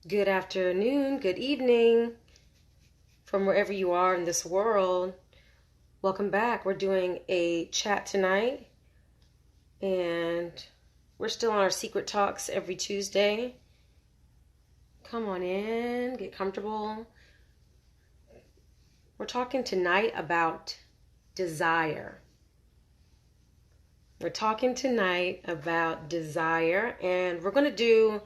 Good afternoon, good evening from wherever you are in this world. Welcome back. We're doing a chat tonight, and we're still on our secret talks every Tuesday. Come on in, get comfortable. We're talking tonight about desire. We're talking tonight about desire, and we're going to do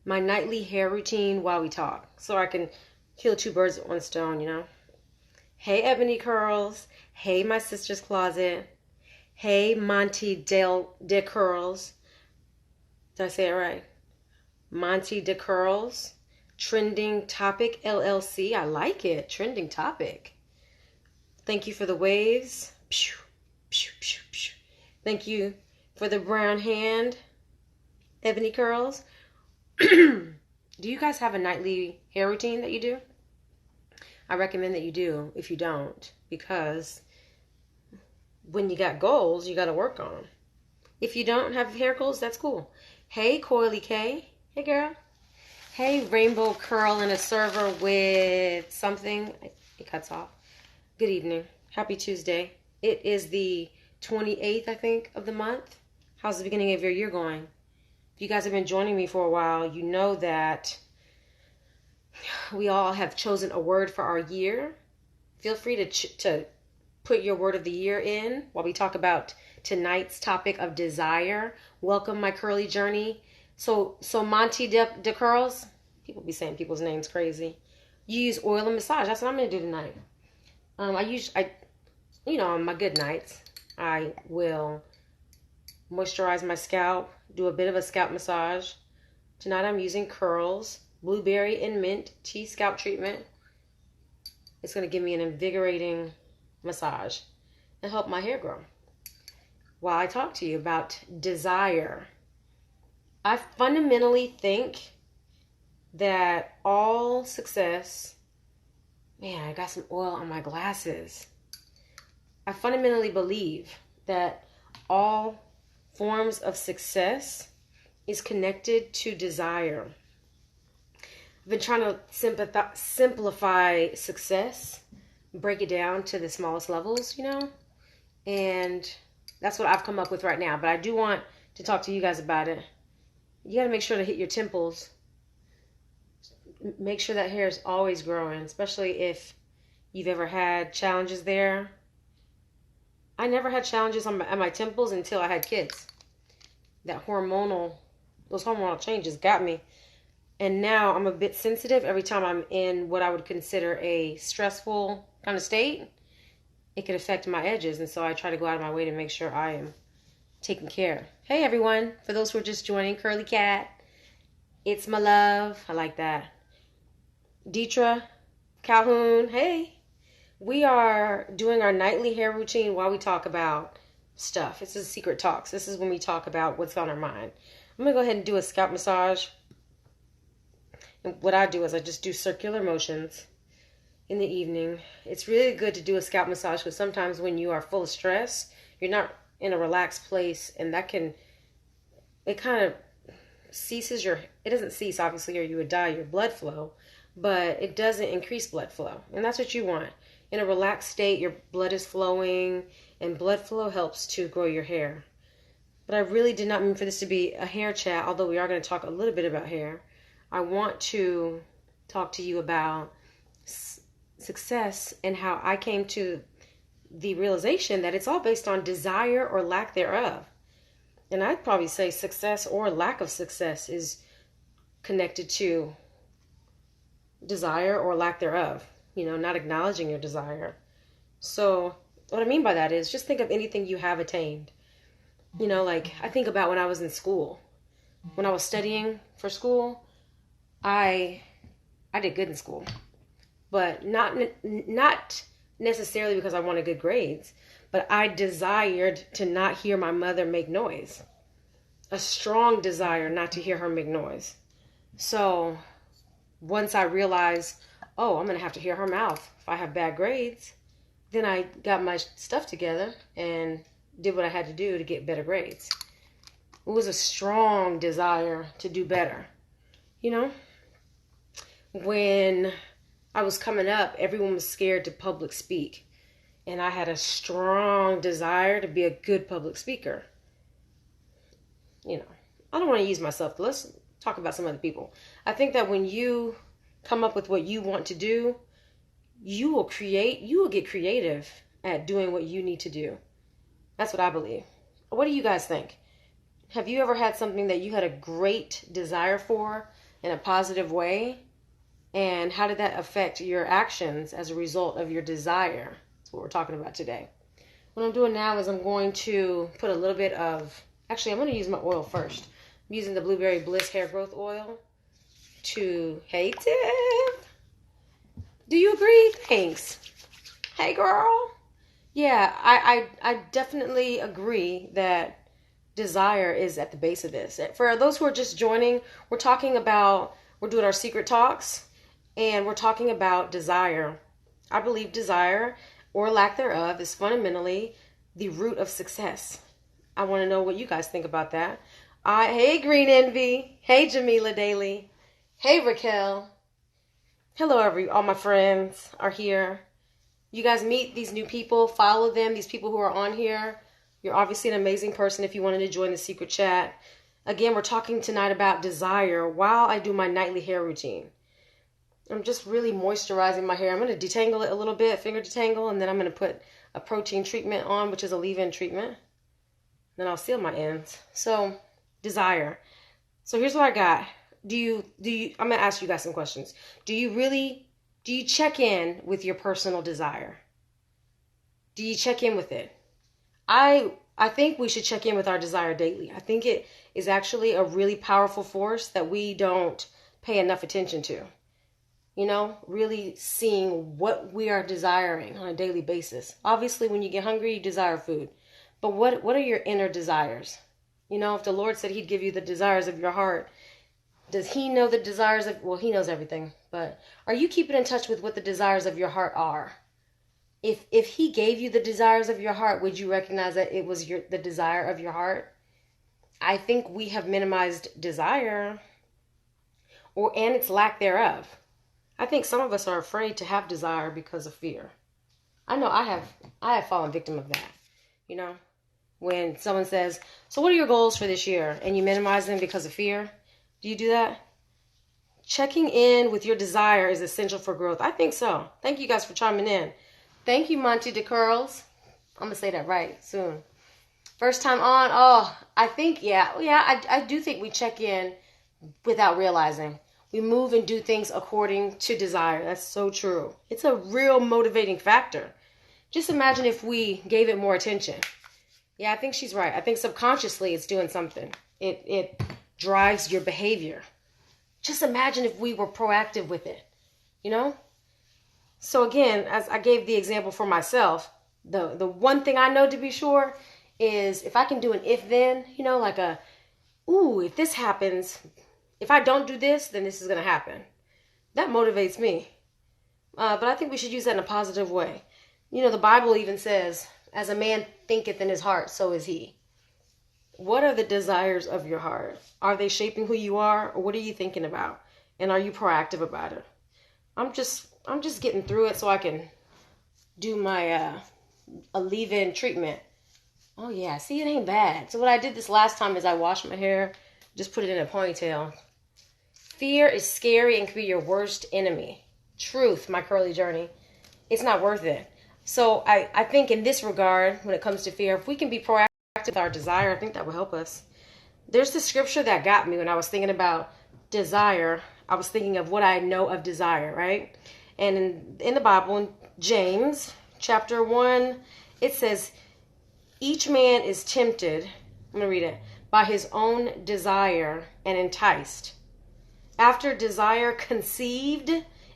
my nightly hair routine while we talk, so I can kill two birds with one stone, you know? Hey, Ebony Curls. Hey, my sister's closet. Hey, Monty de Curls. Did I say it right? Monty de Curls. Trending Topic LLC. I like it. Trending Topic. Thank you for the waves. Thank you for the brown hand, Ebony Curls. Do you guys have a nightly hair routine that you do? I recommend that you do if you don't, because when you got goals, you got to work on them. If you don't have hair goals, that's cool. Hey, Coily K. Hey, girl. Hey, Rainbow Curl in a server with something. It cuts off. Good evening. Happy Tuesday. It is the 28th, I think, of the month. How's the beginning of your year going? If you guys have been joining me for a while, you know that we all have chosen a word for our year. Feel free to put your word of the year in while we talk about tonight's topic of desire. Welcome, my curly journey. So Monty de Curls, people be saying people's names crazy. You use oil and massage. That's what I'm gonna do tonight. On my good nights, I will moisturize my scalp, do a bit of a scalp massage. Tonight I'm using Curls Blueberry and Mint Tea Scalp Treatment. It's going to give me an invigorating massage and help my hair grow. While I talk to you about desire, I fundamentally think that all success... Man, I got some oil on my glasses. I fundamentally believe that all forms of success is connected to desire. I've been trying to simplify success, break it down to the smallest levels, and that's what I've come up with right now. But I do want to talk to you guys about it. You got to make sure to hit your temples. Make sure that hair is always growing, especially if you've ever had challenges there. I never had challenges on my temples until I had kids. Those hormonal changes got me. And now I'm a bit sensitive every time I'm in what I would consider a stressful kind of state. It could affect my edges, and so I try to go out of my way to make sure I am taken care. Hey, everyone. For those who are just joining, Curly Cat. It's my love. I like that. Deetra Calhoun. Hey. We are doing our nightly hair routine while we talk about stuff. This is Secret Talks. This is when we talk about what's on our mind. I'm going to go ahead and do a scalp massage. And what I do is I just do circular motions in the evening. It's really good to do a scalp massage because sometimes when you are full of stress, you're not in a relaxed place, and it kind of ceases it doesn't cease, obviously, or you would die, your blood flow, but it doesn't increase blood flow. And that's what you want. In a relaxed state, your blood is flowing, and blood flow helps to grow your hair. But I really did not mean for this to be a hair chat, although we are going to talk a little bit about hair. I want to talk to you about success and how I came to the realization that it's all based on desire or lack thereof. And I'd probably say success or lack of success is connected to desire or lack thereof. Not acknowledging your desire. So what I mean by that is just think of anything you have attained. Like I think about when I was in school. When I was studying for school, I did good in school. But not necessarily because I wanted good grades, but I desired to not hear my mother make noise. A strong desire not to hear her make noise. So once I realized, I'm going to have to hear her mouth if I have bad grades, then I got my stuff together and did what I had to do to get better grades. It was a strong desire to do better, when I was coming up, everyone was scared to public speak. And I had a strong desire to be a good public speaker. You know, I don't want to use myself. Let's talk about some other people. I think that when you come up with what you want to do, you will get creative at doing what you need to do. That's what I believe. What do you guys think? Have you ever had something that you had a great desire for in a positive way? And how did that affect your actions as a result of your desire? That's what we're talking about today. What I'm doing now is I'm going to put a little bit of, actually I'm going to use my oil first. I'm using the Blueberry Bliss Hair Growth Oil to, hey Tiff, do you agree? Thanks. Hey girl. Yeah, I definitely agree that desire is at the base of this. For those who are just joining, we're doing our secret talks, and we're talking about desire. I believe desire, or lack thereof, is fundamentally the root of success. I want to know what you guys think about that. Hey Green Envy. Hey Jamila Daly. Hey Raquel. Hello all my friends are here. You guys meet these new people, follow them, these people who are on here. You're obviously an amazing person if you wanted to join the secret chat. Again, we're talking tonight about desire while I do my nightly hair routine. I'm just really moisturizing my hair. I'm going to detangle it a little bit, finger detangle, and then I'm going to put a protein treatment on, which is a leave-in treatment. Then I'll seal my ends. So, desire. So here's what I got. I'm going to ask you guys some questions. Do you check in with your personal desire? Do you check in with it? I think we should check in with our desire daily. I think it is actually a really powerful force that we don't pay enough attention to. You know, really seeing what we are desiring on a daily basis. Obviously, when you get hungry, you desire food. But what are your inner desires? You know, if the Lord said he'd give you the desires of your heart, does he know the desires of, well, he knows everything, but are you keeping in touch with what the desires of your heart are? If he gave you the desires of your heart, would you recognize that it was the desire of your heart? I think we have minimized desire and its lack thereof. I think some of us are afraid to have desire because of fear. I know I have fallen victim of that. You know, when someone says, so what are your goals for this year? And you minimize them because of fear. Do you do that? Checking in with your desire is essential for growth. I think so. Thank you guys for chiming in. Thank you, Monty DeCurls. I'm going to say that right soon. First time on. Oh, I think, I do think we check in without realizing. We move and do things according to desire. That's so true. It's a real motivating factor. Just imagine if we gave it more attention. Yeah, I think she's right. I think subconsciously it's doing something. It drives your behavior. Just imagine if we were proactive with it, you know? So again, as I gave the example for myself, the one thing I know to be sure is if I can do an if-then, you know, like if this happens, if I don't do this, then this is going to happen. That motivates me. But I think we should use that in a positive way. You know, the Bible even says, as a man thinketh in his heart, so is he. What are the desires of your heart? Are they shaping who you are, or what are you thinking about? And are you proactive about it? I'm just getting through it so I can do my a leave-in treatment. Oh yeah, see, it ain't bad. So what I did this last time is I washed my hair, just put it in a ponytail. Fear is scary and can be your worst enemy. Truth, my curly journey. It's not worth it. So I think in this regard, when it comes to fear, if we can be proactive with our desire, I think that will help us. There's the scripture that got me when I was thinking about desire. I was thinking of what I know of desire, right? And in the Bible, in James chapter 1, it says, each man is tempted, I'm going to read it, by his own desire and enticed. After desire conceived,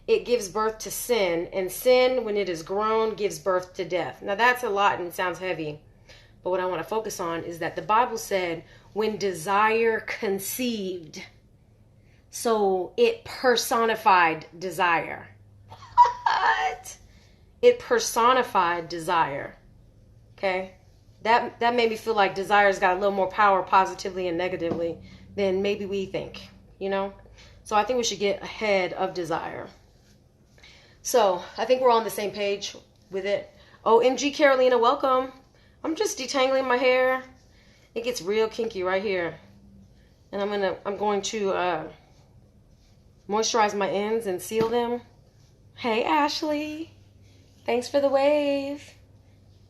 it gives birth to sin, and sin, when it is grown, gives birth to death. Now that's a lot and it sounds heavy, but what I want to focus on is that the Bible said, when desire conceived, so it personified desire. What? It personified desire. Okay? That made me feel like desire's got a little more power positively and negatively than maybe we think, you know? So I think we should get ahead of desire. So I think we're on the same page with it. OMG, Carolina, welcome. I'm just detangling my hair. It gets real kinky right here. And I'm going to moisturize my ends and seal them. Hey, Ashley. Thanks for the wave.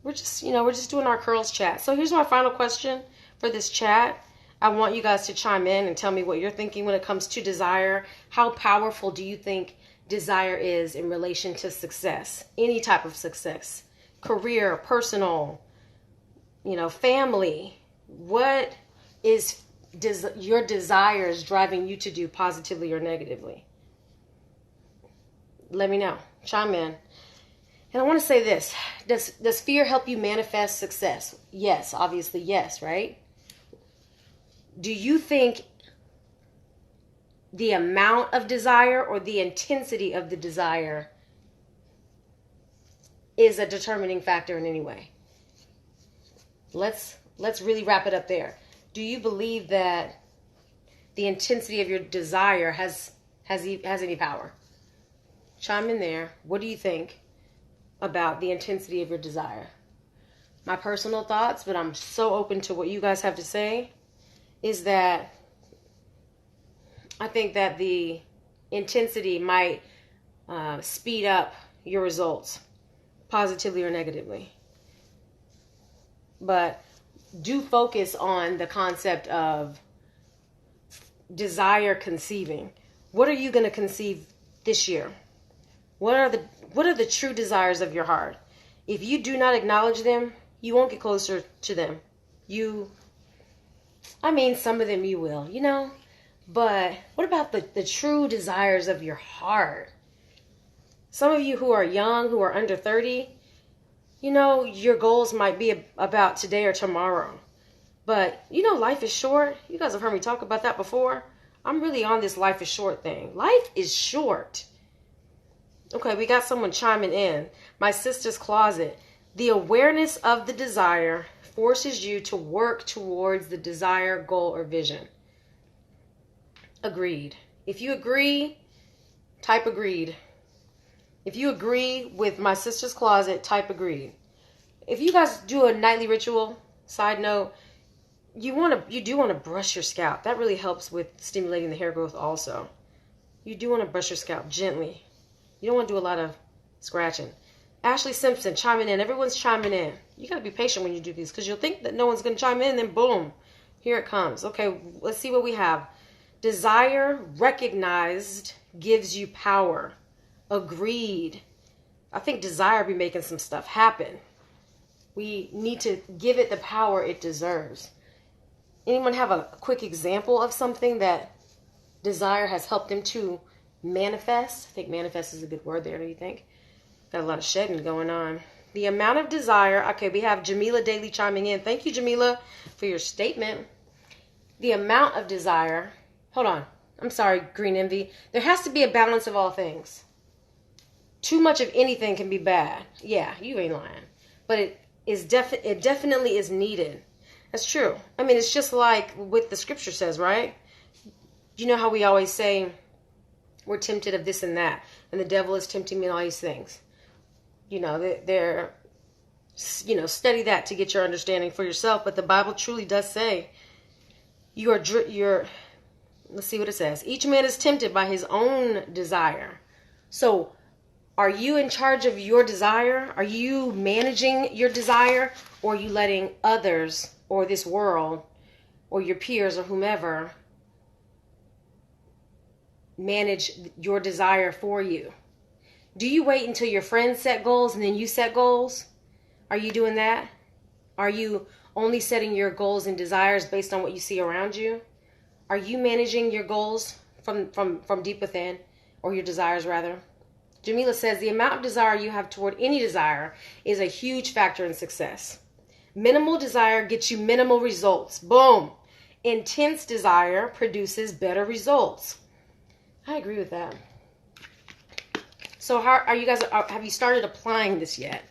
We're just doing our curls chat. So here's my final question for this chat. I want you guys to chime in and tell me what you're thinking when it comes to desire. How powerful do you think desire is in relation to success? Any type of success. Career, personal, family. What is your desires driving you to do positively or negatively? Let me know. Chime in. And I want to say this. Does fear help you manifest success? Yes, obviously yes, right? Do you think the amount of desire or the intensity of the desire is a determining factor in any way? Let's really wrap it up there. Do you believe that the intensity of your desire has any power? Chime in there. What do you think about the intensity of your desire? My personal thoughts, but I'm so open to what you guys have to say, is that I think that the intensity might speed up your results, positively or negatively. But do focus on the concept of desire conceiving. What are you going to conceive this year? What are the true desires of your heart? If you do not acknowledge them, you won't get closer to them. Some of them you will, But what about the true desires of your heart? Some of you who are young, who are under 30, your goals might be about today or tomorrow. But, life is short. You guys have heard me talk about that before. I'm really on this life is short thing. Life is short. Okay, we got someone chiming in. My sister's closet. The awareness of the desire forces you to work towards the desired goal or vision. Agreed. If you agree, type agreed. If you agree with my sister's closet, type agreed. If you guys do a nightly ritual, side note, you do want to brush your scalp. That really helps with stimulating the hair growth also. You do want to brush your scalp gently. You don't want to do a lot of scratching. Ashley Simpson chiming in. Everyone's chiming in. You got to be patient when you do these because you'll think that no one's going to chime in and then boom, here it comes. Okay, let's see what we have. Desire recognized gives you power. Agreed. I think desire be making some stuff happen. We need to give it the power it deserves. Anyone have a quick example of something that desire has helped them to manifest? I think manifest is a good word there, do you think? Got a lot of shedding going on. The amount of desire. Okay, we have Jamila Daly chiming in. Thank you, Jamila, for your statement. The amount of desire. Hold on. I'm sorry, Green Envy. There has to be a balance of all things. Too much of anything can be bad. Yeah, you ain't lying. But it definitely is needed. That's true. It's just like what the scripture says, right? You know how we always say we're tempted of this and that, and the devil is tempting me in all these things. They're study that to get your understanding for yourself. But the Bible truly does say you're. Let's see what it says. Each man is tempted by his own desire. So, are you in charge of your desire? Are you managing your desire? Or are you letting others or this world or your peers or whomever manage your desire for you? Do you wait until your friends set goals and then you set goals? Are you doing that? Are you only setting your goals and desires based on what you see around you? Are you managing your goals from deep within, or your desires rather? Jamila says the amount of desire you have toward any desire is a huge factor in success. Minimal desire gets you minimal results. Boom. Intense desire produces better results. I agree with that. So how are you guys? Have you started applying this yet?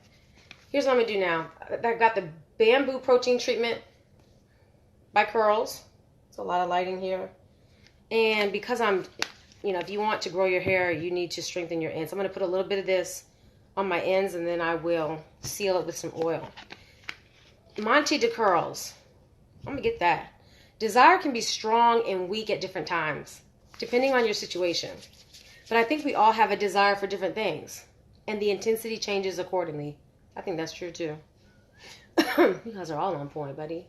Here's what I'm gonna do now. I've got the bamboo protein treatment by Curls. It's a lot of lighting here, and because I'm you know, if you want to grow your hair, you need to strengthen your ends. I'm going to put a little bit of this on my ends, and then I will seal it with some oil. Monte de Curls. I'm going to get that. Desire can be strong and weak at different times, depending on your situation. But I think we all have a desire for different things, and the intensity changes accordingly. I think that's true too. You guys are all on point, buddy.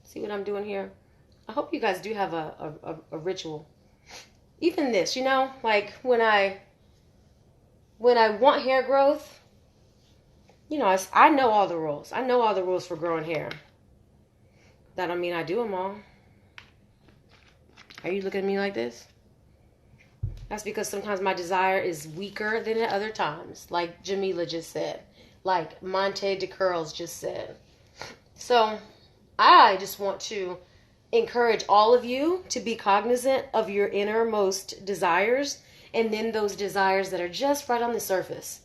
See what I'm doing here? I hope you guys do have a ritual. Even this, you know, like when I want hair growth, you know, I know all the rules. I know all the rules for growing hair. That don't mean I do them all. Are you looking at me like this? That's because sometimes my desire is weaker than at other times, like Jamila just said, like Monte de Curls just said. So I just want to encourage all of you to be cognizant of your innermost desires, and then those desires that are just right on the surface.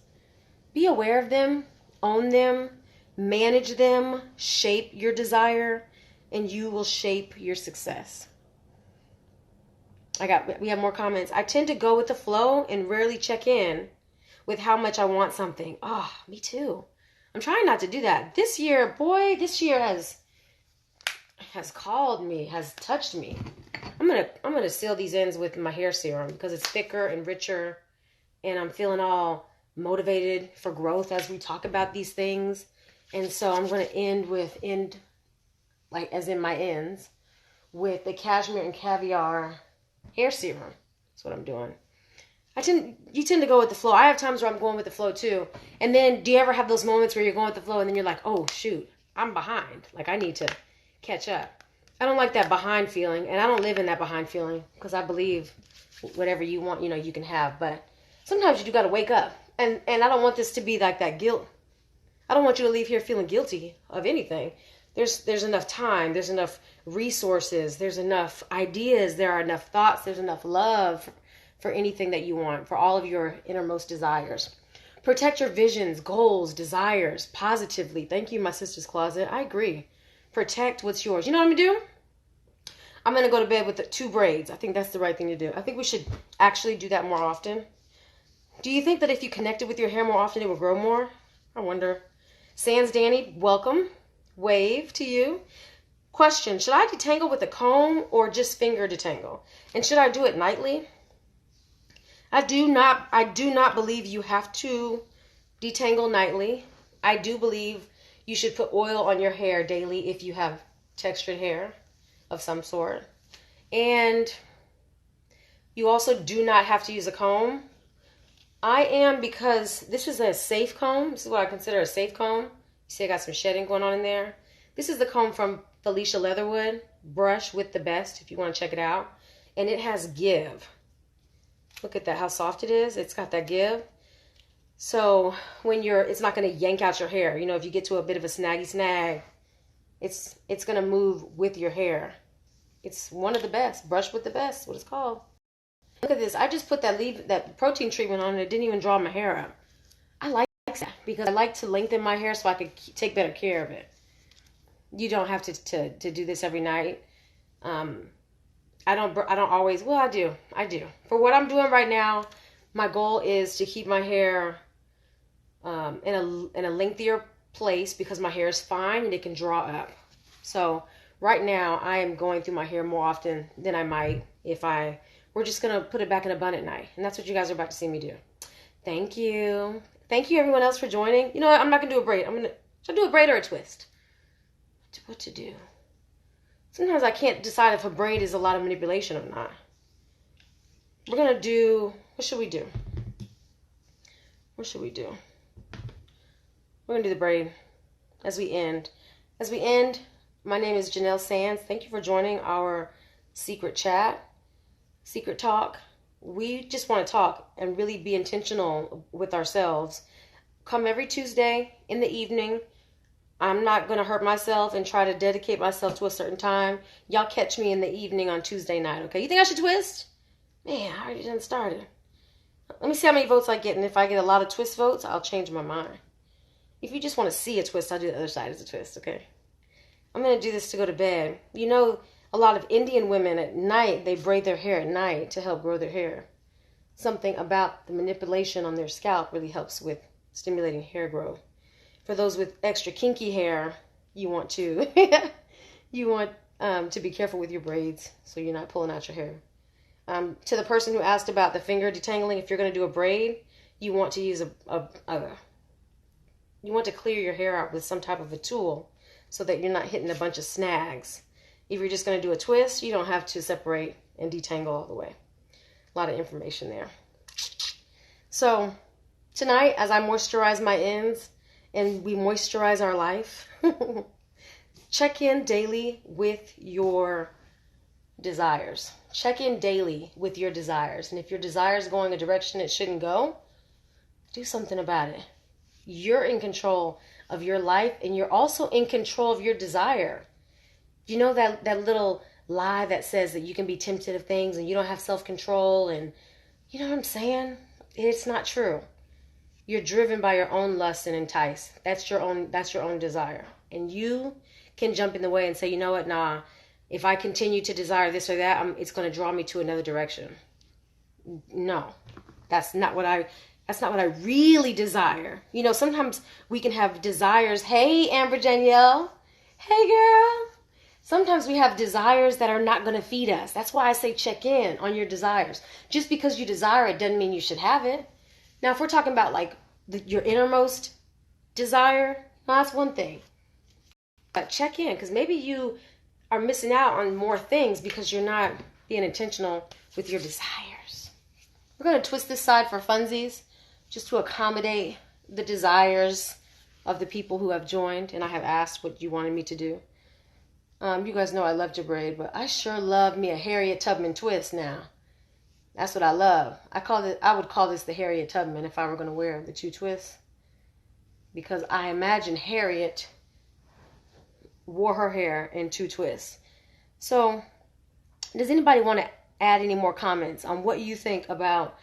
Be aware of them, own them, manage them, shape your desire, and you will shape your success. We have more comments. I tend to go with the flow and rarely check in with how much I want something. Oh, me too. I'm trying not to do that. This year has called me, has touched me. I'm gonna seal these ends with my hair serum because it's thicker and richer, and I'm feeling all motivated for growth as we talk about these things. And so I'm gonna end like as in my ends with the Cashmere and Caviar hair serum. That's what I'm doing. You tend to go with the flow. I have times where I'm going with the flow too. And then do you ever have those moments where you're going with the flow and then you're like, oh shoot, I'm behind. Like I need to catch up. I don't like that behind feeling, and I don't live in that behind feeling because I believe whatever you want, you know, you can have. But sometimes you do got to wake up, and I don't want this to be like that guilt. I don't want you to leave here feeling guilty of anything. There's enough time, there's enough resources, there's enough ideas, there are enough thoughts, there's enough love for anything that you want, for all of your innermost desires. Protect your visions, goals, desires positively. Thank you, my sister's closet. I agree. Protect what's yours. You know what I'm going to do? I'm going to go to bed with 2 braids. I think that's the right thing to do. I think we should actually do that more often. Do you think that if you connected with your hair more often, it would grow more? I wonder. Sans Danny, welcome. Wave to you. Question, should I detangle with a comb or just finger detangle? And should I do it nightly? I do not believe you have to detangle nightly. I do believe you should put oil on your hair daily if you have textured hair of some sort. And you also do not have to use a comb. I am, because this is a safe comb. This is what I consider a safe comb. You see I got some shedding going on in there. This is the comb from Felicia Leatherwood. Brush with the Best if you want to check it out. And it has give. Look at that, how soft it is. It's got that give. So when it's not going to yank out your hair. You know, if you get to a bit of a snaggy snag, it's going to move with your hair. It's one of the best. Brush with the Best, what it's called. Look at this. I just put that protein treatment on and it didn't even draw my hair up. I like that because I like to lengthen my hair so I could take better care of it. You don't have to do this every night. I don't always, well, I do. For what I'm doing right now, my goal is to keep my hair in a lengthier place because my hair is fine and it can draw up. So right now I am going through my hair more often than I might if we're just going to put it back in a bun at night. And that's what you guys are about to see me do. Thank you. Thank you everyone else for joining. You know what? I'm not going to do a braid. Should I do a braid or a twist? What to do? Sometimes I can't decide if a braid is a lot of manipulation or not. We're going to do, what should we do? What should we do? We're going to do the braid as we end. As we end, my name is Janelle Sands. Thank you for joining our secret chat, secret talk. We just want to talk and really be intentional with ourselves. Come every Tuesday in the evening. I'm not going to hurt myself and try to dedicate myself to a certain time. Y'all catch me in the evening on Tuesday night, okay? You think I should twist? Man, I already done started. Let me see how many votes I get, and if I get a lot of twist votes, I'll change my mind. If you just want to see a twist, I'll do the other side as a twist, okay? I'm going to do this to go to bed. You know, a a lot of Indian women at night, they braid their hair at night to help grow their hair. Something about the manipulation on their scalp really helps with stimulating hair growth. For those with extra kinky hair, you want to to be careful with your braids so you're not pulling out your hair. To the person who asked about the finger detangling, if you're going to do a braid, you want to use you want to clear your hair out with some type of a tool so that you're not hitting a bunch of snags. If you're just going to do a twist, you don't have to separate and detangle all the way. A lot of information there. So tonight, as I moisturize my ends and we moisturize our life, check in daily with your desires. Check in daily with your desires. And if your desire is going a direction it shouldn't go, do something about it. You're in control of your life, and you're also in control of your desire. You know that little lie that says that you can be tempted of things and you don't have self-control, and you know what I'm saying? It's not true. You're driven by your own lust and entice. That's your own desire. And you can jump in the way and say, you know what, nah, if I continue to desire this or that, it's going to draw me to another direction. No, that's not what I really desire. You know, sometimes we can have desires. Hey, Amber Danielle. Hey, girl. Sometimes we have desires that are not going to feed us. That's why I say check in on your desires. Just because you desire it doesn't mean you should have it. Now, if we're talking about like your innermost desire, well, that's one thing. But check in, because maybe you are missing out on more things because you're not being intentional with your desires. We're going to twist this side for funsies, just to accommodate the desires of the people who have joined, and I have asked what you wanted me to do. You guys know I love to braid, but I sure love me a Harriet Tubman twist now. That's what I love. I would call this the Harriet Tubman if I were going to wear the two twists, because I imagine Harriet wore her hair in two twists. So, does anybody want to add any more comments on what you think about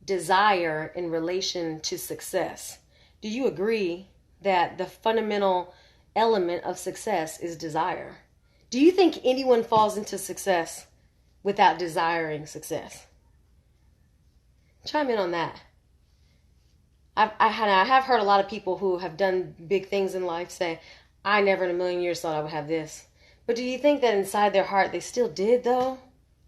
desire in relation to success? Do you agree that the fundamental element of success is desire? Do you think anyone falls into success without desiring success? Chime in on that. I have heard a lot of people who have done big things in life say, I never in a million years thought I would have this. But do you think that inside their heart they still did, though?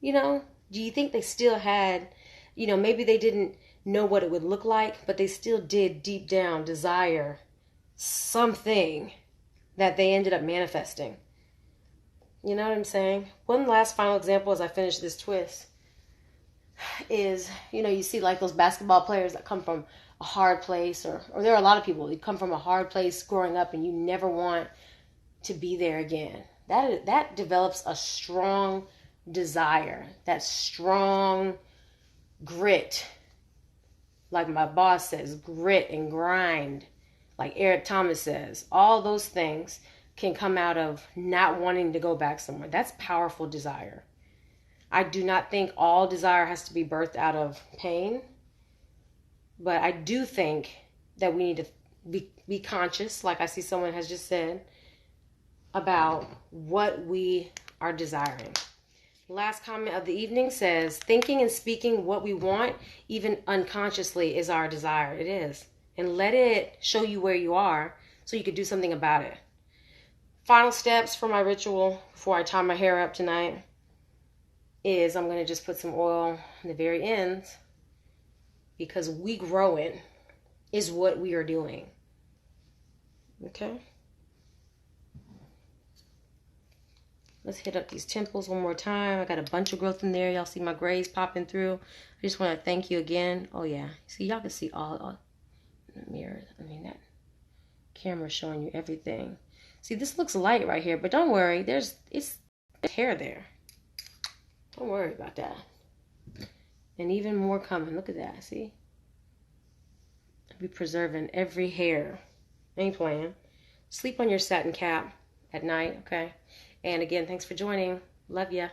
You know, do you think they still had, you know, maybe they didn't know what it would look like, but they still did deep down desire something that they ended up manifesting? You know what I'm saying? One last final example as I finish this twist is, you know, you see like those basketball players that come from a hard place, or there are a lot of people who come from a hard place growing up and you never want to be there again. That develops a strong desire, that strong grit. Like my boss says, grit and grind. Like Eric Thomas says, all those things can come out of not wanting to go back somewhere. That's powerful desire. I do not think all desire has to be birthed out of pain, but I do think that we need to be conscious, like I see someone has just said, about what we are desiring. Last comment of the evening says, thinking and speaking what we want, even unconsciously, is our desire. It is. And let it show you where you are so you could do something about it. Final steps for my ritual before I tie my hair up tonight is I'm going to just put some oil in the very ends, because we growing is what we are doing. Okay? Let's hit up these temples one more time. I got a bunch of growth in there. Y'all see my grays popping through. I just want to thank you again. Oh, yeah. See, y'all can see all the mirrors. I mean, that camera's showing you everything. See, this looks light right here, but don't worry. There's hair there. Don't worry about that. And even more coming. Look at that. See? I'll be preserving every hair. Ain't playing. Sleep on your satin cap at night, okay? And again, thanks for joining. Love ya.